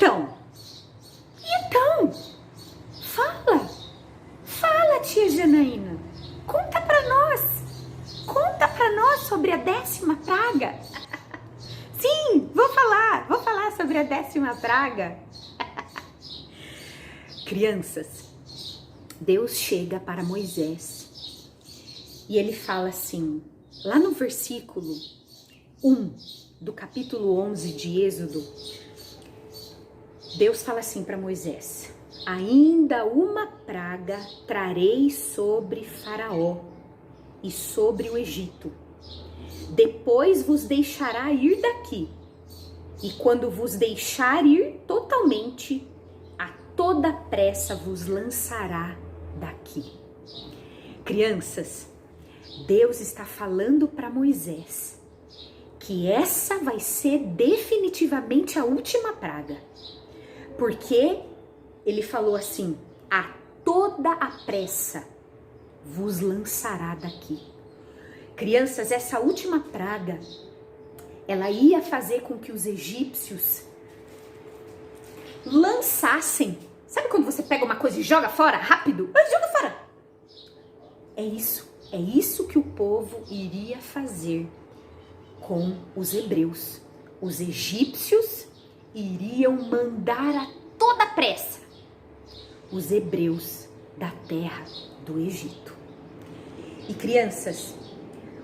então? Fala, tia Janaína. Conta pra nós sobre a 10ª praga. Sim, vou falar sobre a 10ª praga. Crianças, Deus chega para Moisés e ele fala assim, lá no versículo 1 do capítulo 11 de Êxodo, Deus fala assim para Moisés: ainda uma praga trarei sobre Faraó e sobre o Egito. Depois vos deixará ir daqui. E quando vos deixar ir totalmente, a toda pressa vos lançará daqui. Crianças, Deus está falando para Moisés que essa vai ser definitivamente a última praga. Porque ele falou assim: a toda a pressa vos lançará daqui. Crianças, essa última praga, ela ia fazer com que os egípcios lançassem. Sabe quando você pega uma coisa e joga fora rápido? Joga fora! É isso que o povo iria fazer com os hebreus. Os egípcios iriam mandar a toda pressa os hebreus da terra do Egito. E crianças,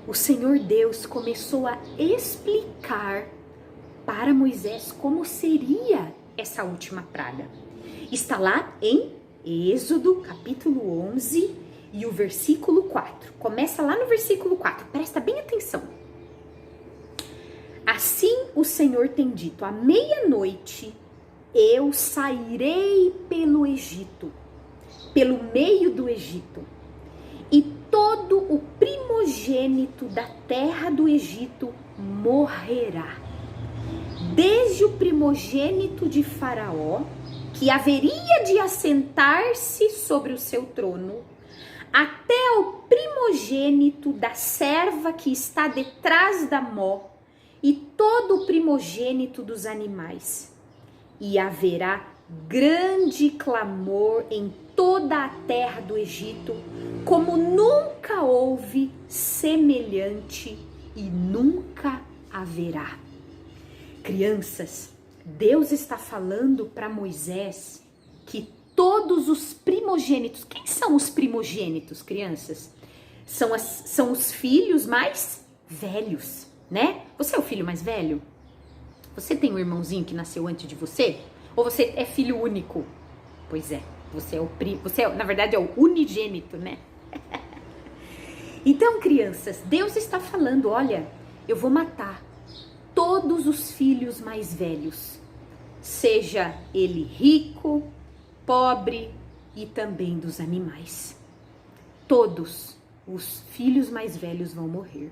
o Senhor Deus começou a explicar para Moisés como seria essa última praga. Está lá em Êxodo capítulo 11 e o versículo 4. Começa lá no versículo 4, presta bem atenção. Assim o Senhor tem dito: à meia-noite eu sairei pelo Egito, pelo meio do Egito, e todo o primogênito da terra do Egito morrerá. Desde o primogênito de Faraó, que haveria de assentar-se sobre o seu trono, até o primogênito da serva que está detrás da mó, e todo o primogênito dos animais. E haverá grande clamor em toda a terra do Egito, como nunca houve semelhante e nunca haverá. Crianças, Deus está falando para Moisés que todos os primogênitos, quem são os primogênitos, crianças? São os filhos mais velhos, né? Você é o filho mais velho? Você tem um irmãozinho que nasceu antes de você? Ou você é filho único? Pois é, na verdade é o unigênito, né? Então, crianças, Deus está falando: olha, eu vou matar todos os filhos mais velhos, seja ele rico, pobre e também dos animais. Todos os filhos mais velhos vão morrer.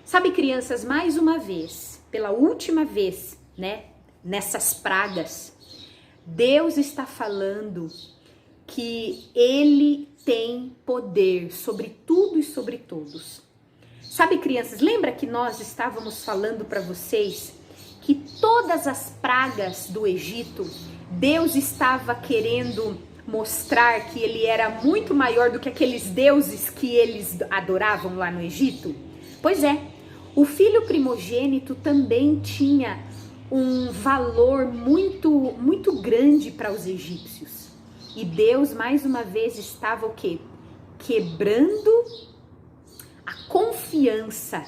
Sabe, crianças, mais uma vez, pela última vez, né, nessas pragas, Deus está falando que Ele tem poder sobre tudo e sobre todos. Sabe, crianças, lembra que nós estávamos falando para vocês que todas as pragas do Egito, Deus estava querendo mostrar que Ele era muito maior do que aqueles deuses que eles adoravam lá no Egito? Pois é. O filho primogênito também tinha um valor muito grande para os egípcios. E Deus, mais uma vez, estava o quê? Quebrando a confiança,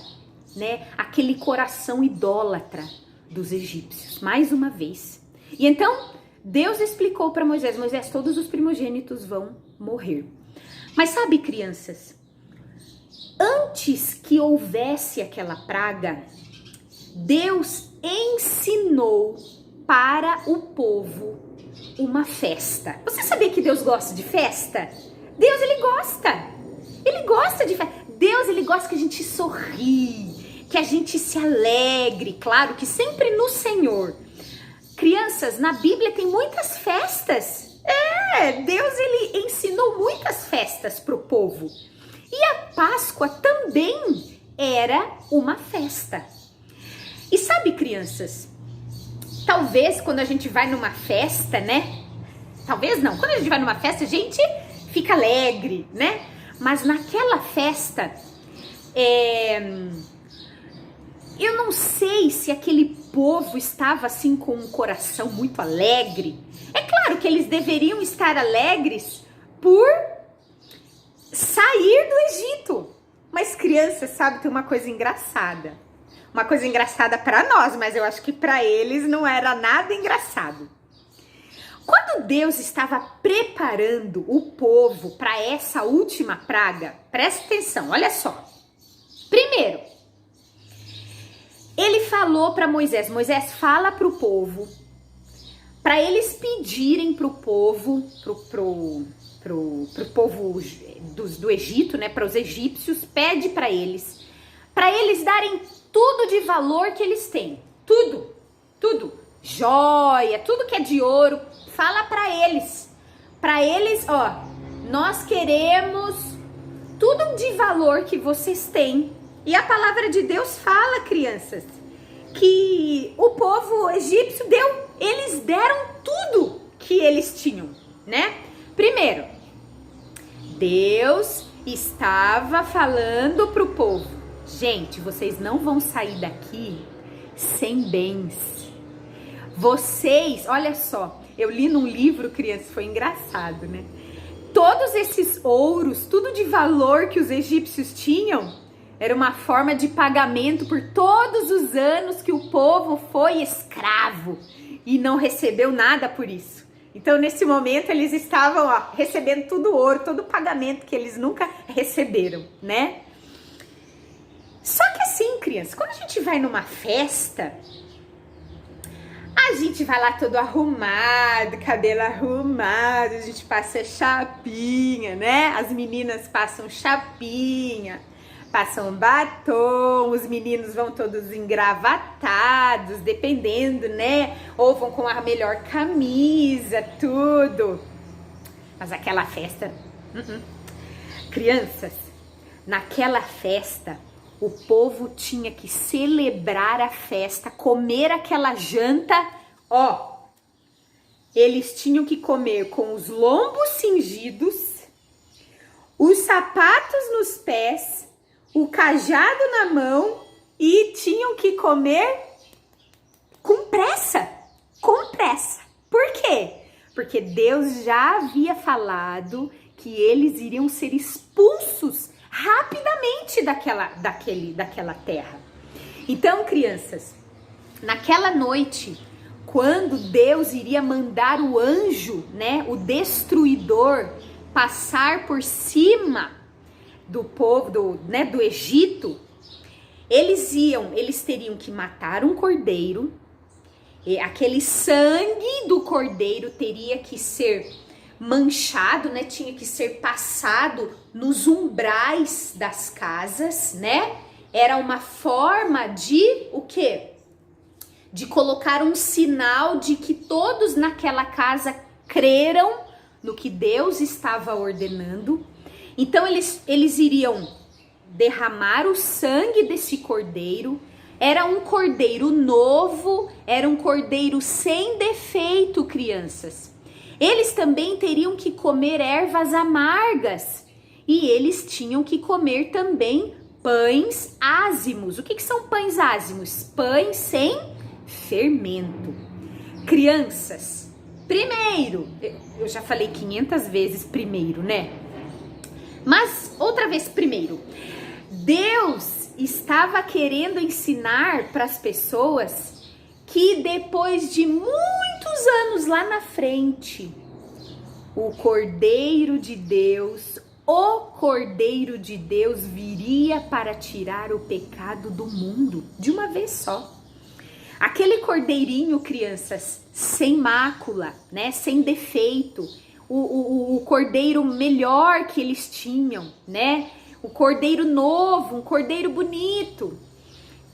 né? Aquele coração idólatra dos egípcios, mais uma vez. E então, Deus explicou para Moisés: Moisés, todos os primogênitos vão morrer. Mas sabe, crianças, antes que houvesse aquela praga, Deus ensinou para o povo uma festa. Você sabia que Deus gosta de festa? Deus, Ele gosta de festa. Deus, Ele gosta que a gente sorri, que a gente se alegre, claro que sempre no Senhor. Crianças, na Bíblia tem muitas festas. Deus, Ele ensinou muitas festas para o povo. E a Páscoa também era uma festa. E sabe, crianças, talvez quando a gente vai numa festa, né? Talvez não, quando a gente vai numa festa, a gente fica alegre, né? Mas naquela festa, eu não sei se aquele povo estava assim com um coração muito alegre. É claro que eles deveriam estar alegres por sair do Egito. Mas crianças, sabe, tem uma coisa engraçada. Uma coisa engraçada para nós, mas eu acho que para eles não era nada engraçado. Quando Deus estava preparando o povo para essa última praga, presta atenção, olha só. Primeiro, ele falou para Moisés, fala para o povo, para eles pedirem para o povo, pro povo do Egito, né, para os egípcios, pede para eles darem tudo de valor que eles têm, tudo, joia, tudo que é de ouro, fala para eles, ó, nós queremos tudo de valor que vocês têm. E a palavra de Deus fala, crianças, que o povo egípcio eles deram tudo que eles tinham, né? Primeiro, Deus estava falando pro povo, gente, vocês não vão sair daqui sem bens. Vocês, olha só, eu li num livro, crianças, foi engraçado, né? Todos esses ouros, tudo de valor que os egípcios tinham, era uma forma de pagamento por todos os anos que o povo foi escravo e não recebeu nada por isso. Então, nesse momento, eles estavam recebendo tudo ouro, todo o pagamento que eles nunca receberam, né? Só que assim, crianças, quando a gente vai numa festa, a gente vai lá todo arrumado, cabelo arrumado, a gente passa chapinha, né? As meninas passam chapinha, passam batom, os meninos vão todos engravatados, dependendo, né? Ou vão com a melhor camisa, tudo. Mas aquela festa... Crianças, naquela festa, o povo tinha que celebrar a festa, comer aquela janta, ó. Eles tinham que comer com os lombos cingidos, os sapatos nos pés, o cajado na mão e tinham que comer com pressa. Por quê? Porque Deus já havia falado que eles iriam ser expulsos rapidamente daquela terra. Então, crianças, naquela noite, quando Deus iria mandar o anjo, né, o destruidor, passar por cima do povo do Egito, eles teriam que matar um cordeiro, e aquele sangue do cordeiro teria que ser manchado, né? Tinha que ser passado nos umbrais das casas, né? Era uma forma de o quê? De colocar um sinal de que todos naquela casa creram no que Deus estava ordenando. Então eles iriam derramar o sangue desse cordeiro. Era um cordeiro novo, era um cordeiro sem defeito, crianças. Eles também teriam que comer ervas amargas e eles tinham que comer também pães ázimos. O que são pães ázimos? Pães sem fermento. Crianças, primeiro, eu já falei 500 vezes primeiro, né? Mas outra vez primeiro, Deus estava querendo ensinar para as pessoas que depois de muitos anos lá na frente, o Cordeiro de Deus viria para tirar o pecado do mundo de uma vez só. Aquele cordeirinho, crianças, sem mácula, né, sem defeito, o cordeiro melhor que eles tinham, né, o cordeiro novo, um cordeiro bonito.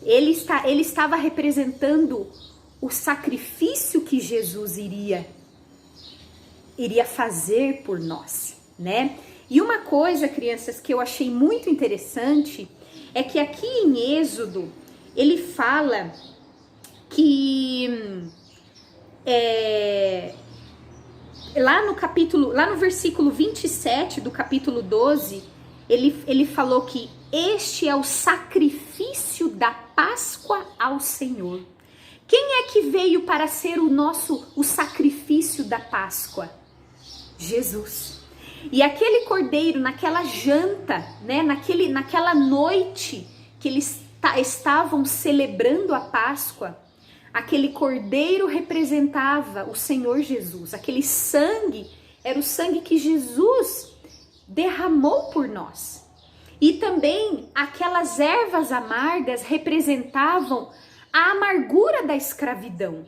Ele estava representando o sacrifício que Jesus iria fazer por nós, né? E uma coisa, crianças, que eu achei muito interessante é que aqui em Êxodo ele fala que lá no versículo 27 do capítulo 12, ele falou que este é o sacrifício da Páscoa ao Senhor. Quem é que veio para ser o sacrifício da Páscoa? Jesus. E aquele cordeiro, naquela janta, né, naquela noite que eles estavam celebrando a Páscoa, aquele cordeiro representava o Senhor Jesus. Aquele sangue era o sangue que Jesus derramou por nós. E também aquelas ervas amargas representavam a amargura da escravidão.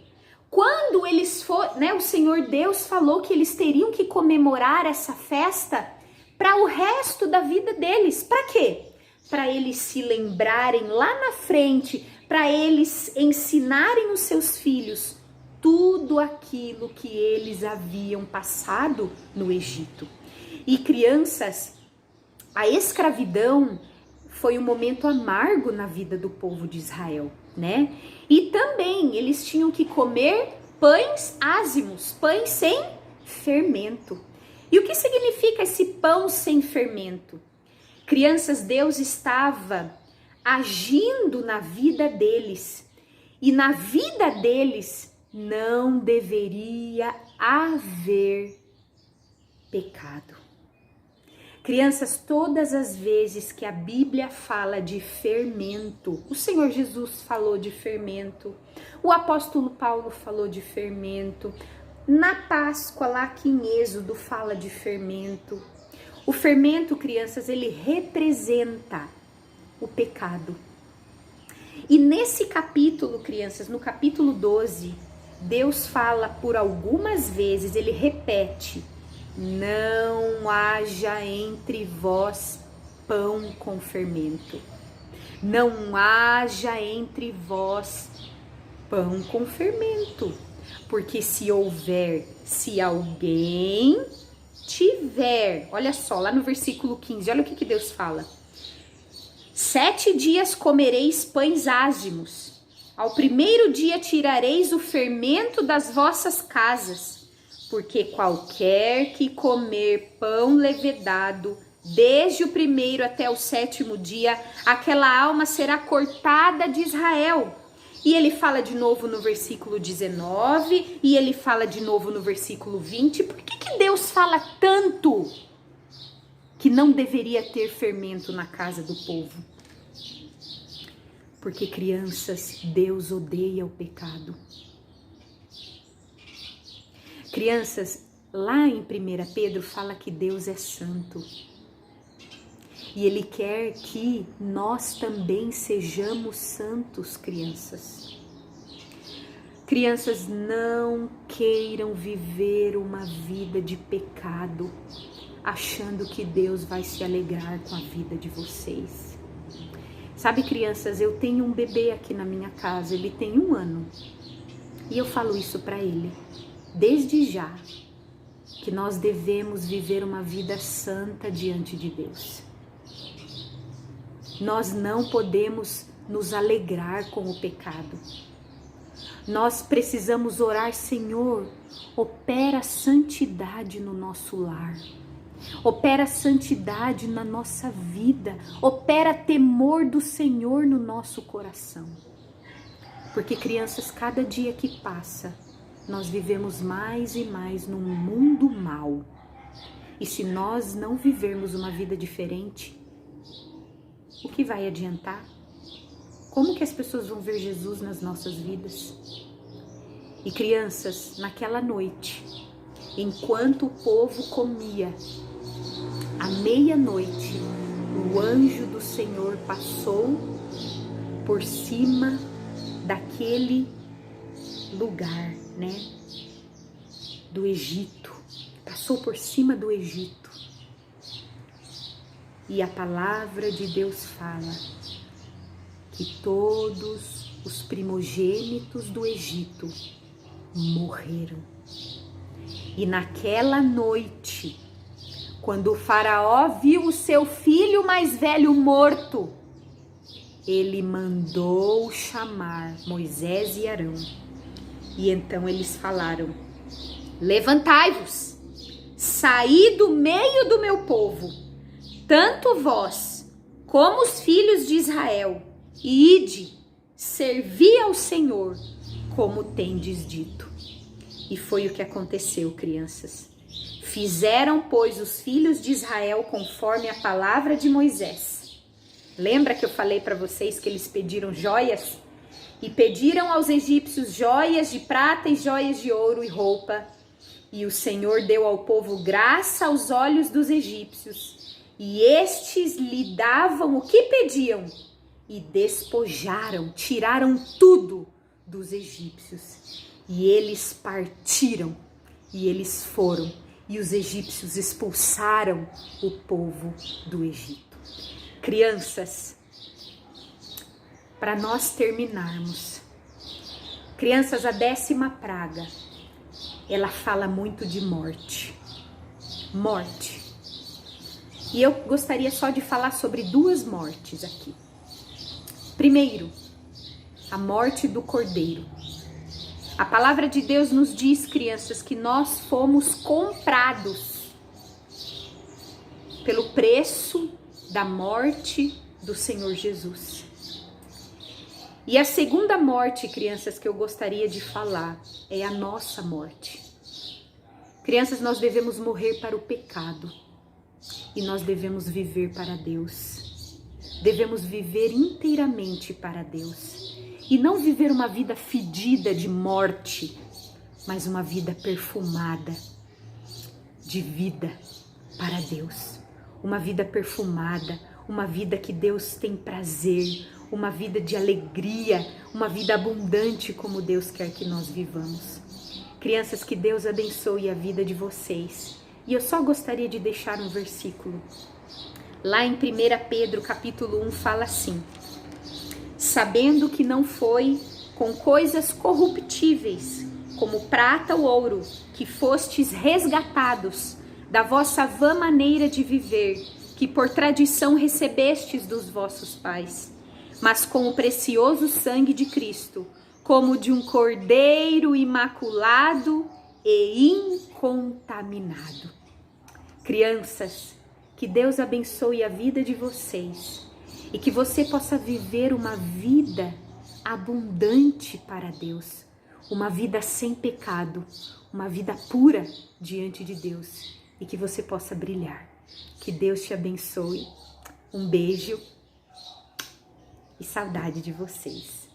Quando eles foram, né, o Senhor Deus falou que eles teriam que comemorar essa festa para o resto da vida deles. Para quê? Para eles se lembrarem lá na frente, para eles ensinarem os seus filhos tudo aquilo que eles haviam passado no Egito. E crianças, a escravidão foi um momento amargo na vida do povo de Israel, né? E também eles tinham que comer pães ázimos, pães sem fermento. E o que significa esse pão sem fermento? Crianças, Deus estava agindo na vida deles, e na vida deles não deveria haver pecado. Crianças, todas as vezes que a Bíblia fala de fermento, o Senhor Jesus falou de fermento, o apóstolo Paulo falou de fermento, na Páscoa, lá aqui em Êxodo, fala de fermento. O fermento, crianças, ele representa o pecado. E nesse capítulo, crianças, no capítulo 12, Deus fala por algumas vezes, ele repete: não haja entre vós pão com fermento. Não haja entre vós pão com fermento. Porque se alguém tiver, olha só, lá no versículo 15, olha o que Deus fala. 7 dias comereis pães ázimos. Ao primeiro dia tirareis o fermento das vossas casas. Porque qualquer que comer pão levedado, desde o primeiro até o 7º dia, aquela alma será cortada de Israel. E ele fala de novo no versículo 19, e ele fala de novo no versículo 20. Por que Deus fala tanto que não deveria ter fermento na casa do povo? Porque, crianças, Deus odeia o pecado. Crianças, lá em 1 Pedro fala que Deus é santo. E Ele quer que nós também sejamos santos, crianças. Crianças, não queiram viver uma vida de pecado, achando que Deus vai se alegrar com a vida de vocês. Sabe, crianças, eu tenho um bebê aqui na minha casa, ele tem 1 ano. E eu falo isso para ele, desde já, que nós devemos viver uma vida santa diante de Deus. Nós não podemos nos alegrar com o pecado. Nós precisamos orar: Senhor, opera santidade no nosso lar. Opera santidade na nossa vida. Opera temor do Senhor no nosso coração. Porque, crianças, cada dia que passa, nós vivemos mais e mais num mundo mau. E se nós não vivermos uma vida diferente, o que vai adiantar? Como que as pessoas vão ver Jesus nas nossas vidas? E, crianças, naquela noite, enquanto o povo comia, à meia-noite, o anjo do Senhor passou por cima daquele lugar, né? Do Egito. Passou por cima do Egito. E a palavra de Deus fala que todos os primogênitos do Egito morreram. E naquela noite, quando o faraó viu o seu filho mais velho morto, ele mandou chamar Moisés e Arão E então eles falaram: levantai-vos, saí do meio do meu povo, tanto vós como os filhos de Israel, e ide, servi ao Senhor, como tendes dito. E foi o que aconteceu, crianças. Fizeram, pois, os filhos de Israel conforme a palavra de Moisés. Lembra que eu falei para vocês que eles pediram joias? E pediram aos egípcios joias de prata e joias de ouro e roupa. E o Senhor deu ao povo graça aos olhos dos egípcios. E estes lhe davam o que pediam. E despojaram, tiraram tudo dos egípcios. E eles partiram. E eles foram. E os egípcios expulsaram o povo do Egito. Crianças, para nós terminarmos, crianças, a 10ª praga, ela fala muito de morte. Morte. E eu gostaria só de falar sobre 2 mortes aqui. Primeiro, a morte do cordeiro. A palavra de Deus nos diz, crianças, que nós fomos comprados pelo preço da morte do Senhor Jesus. E a segunda morte, crianças, que eu gostaria de falar é a nossa morte. Crianças, nós devemos morrer para o pecado e nós devemos viver para Deus. Devemos viver inteiramente para Deus. E não viver uma vida fedida de morte, mas uma vida perfumada de vida para Deus. Uma vida perfumada, uma vida que Deus tem prazer, uma vida de alegria, uma vida abundante como Deus quer que nós vivamos. Crianças, que Deus abençoe a vida de vocês. E eu só gostaria de deixar um versículo. Lá em 1 Pedro capítulo 1 fala assim: sabendo que não foi com coisas corruptíveis, como prata ou ouro, que fostes resgatados da vossa vã maneira de viver, que por tradição recebestes dos vossos pais, mas com o precioso sangue de Cristo, como de um cordeiro imaculado e incontaminado. Crianças, que Deus abençoe a vida de vocês e que você possa viver uma vida abundante para Deus, uma vida sem pecado, uma vida pura diante de Deus e que você possa brilhar. Que Deus te abençoe. Um beijo e saudade de vocês.